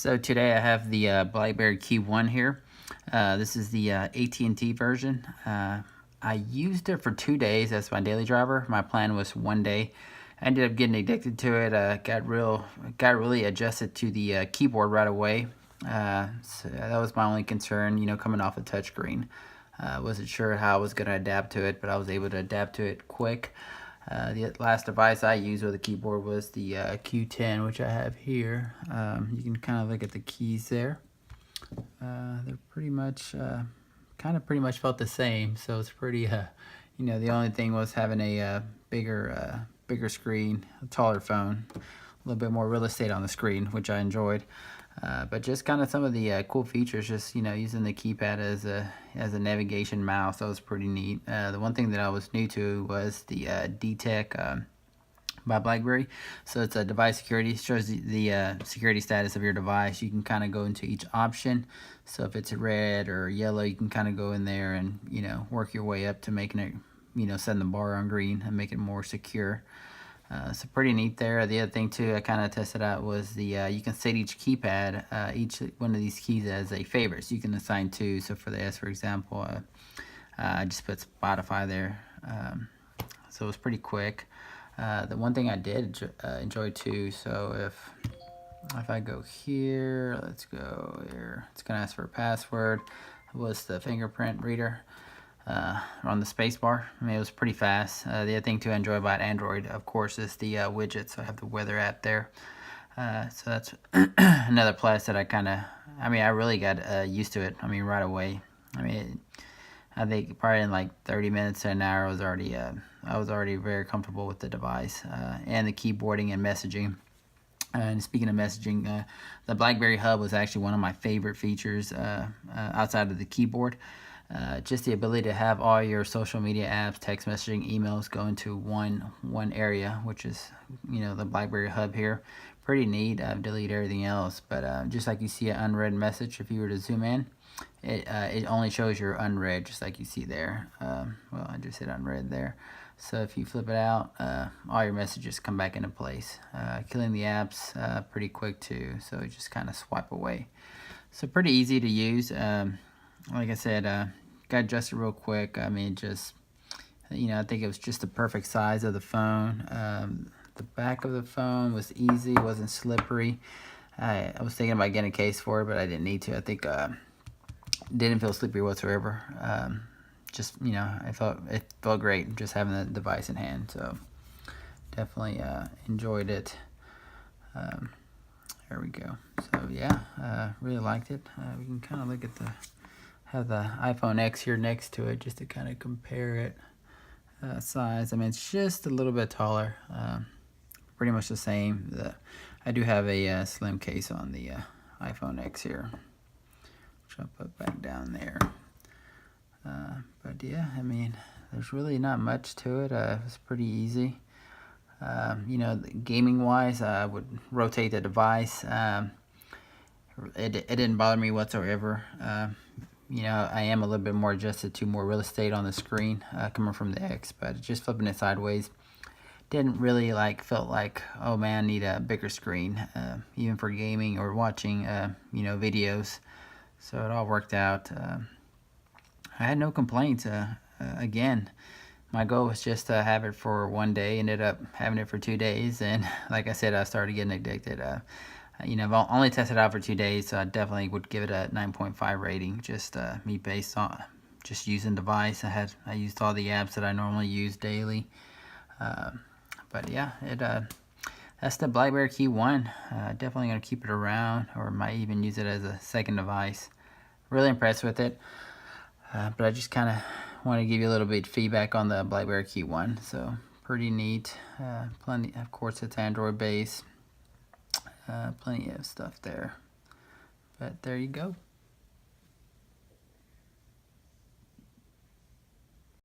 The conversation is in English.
So today I have the BlackBerry KEYone here. This is the AT&T version. I used it for 2 days as my daily driver. My plan was 1 day. I ended up getting addicted to it. Got really adjusted to the keyboard right away. So that was my only concern, coming off a touchscreen. Wasn't sure how I was going to adapt to it, but I was able to adapt to it quick. The last device I used with a keyboard was the Q10, which I have here. You can kind of look at the keys there. They're pretty much, pretty much felt the same. So it's pretty, the only thing was having a bigger screen, a taller phone, a little bit more real estate on the screen, which I enjoyed. But just kind of some of the cool features, just using the keypad as a navigation mouse, that was pretty neat. The one thing that I was new to was the D-Tech by BlackBerry. So it's a device security. It shows the security status of your device. You can kind of go into each option. So if it's red or yellow, you can kind of go in there and work your way up to making it, setting the bar on green and make it more secure. So pretty neat there. The other thing too I kind of tested out was the you can set each keypad, each one of these keys as a favorite. So you can assign two. So for the S, for example, I just put Spotify there. So it was pretty quick. The one thing I did enjoy too, so if I go here, let's go here, it's gonna ask for a password, was the fingerprint reader on the space bar. I mean, it was pretty fast. The other thing to enjoy about Android, of course, is the widgets. So I have the weather app there. So that's another plus that I really got used to it. I mean, right away. I think probably in like 30 minutes to an hour, I was already very comfortable with the device and the keyboarding and messaging. And speaking of messaging, the BlackBerry Hub was actually one of my favorite features outside of the keyboard. Just the ability to have all your social media apps, text messaging, emails go into one area, which is the BlackBerry Hub here. Pretty neat. I've deleted everything else, but just like you see an unread message, if you were to zoom in, it only shows your unread, just like you see there. Well, I just hit unread there. So if you flip it out, all your messages come back into place. Killing the apps pretty quick too, so you just kind of swipe away. So pretty easy to use. Like I said, got adjusted real quick. I mean, just, I think it was just the perfect size of the phone. The back of the phone was easy, wasn't slippery. I was thinking about getting a case for it, but I didn't need to. I think didn't feel slippery whatsoever. Just, it felt great just having the device in hand. So definitely enjoyed it. There we go. So yeah, really liked it. We can kind of look at have the iPhone X here next to it just to kind of compare it size. I mean, it's just a little bit taller, pretty much the same. I do have a slim case on the iPhone X here, which I'll put back down there. But yeah, I mean, there's really not much to it. It was pretty easy. Gaming wise, I would rotate the device. It didn't bother me whatsoever. I am a little bit more adjusted to more real estate on the screen coming from the X, but just flipping it sideways didn't really felt like, oh man, I need a bigger screen, even for gaming or watching videos. So it all worked out. I had no complaints. Again, my goal was just to have it for 1 day. Ended up having it for 2 days, and like I said, I started getting addicted. I've only tested it out for 2 days, so I definitely would give it a 9.5 rating. Just me based on just using the device. I used all the apps that I normally use daily. But yeah, that's the BlackBerry KEYone. Definitely gonna keep it around, or might even use it as a second device. Really impressed with it. But I just kind of want to give you a little bit of feedback on the BlackBerry KEYone. So pretty neat. Plenty, of course, it's Android based. Plenty of stuff there. But there you go.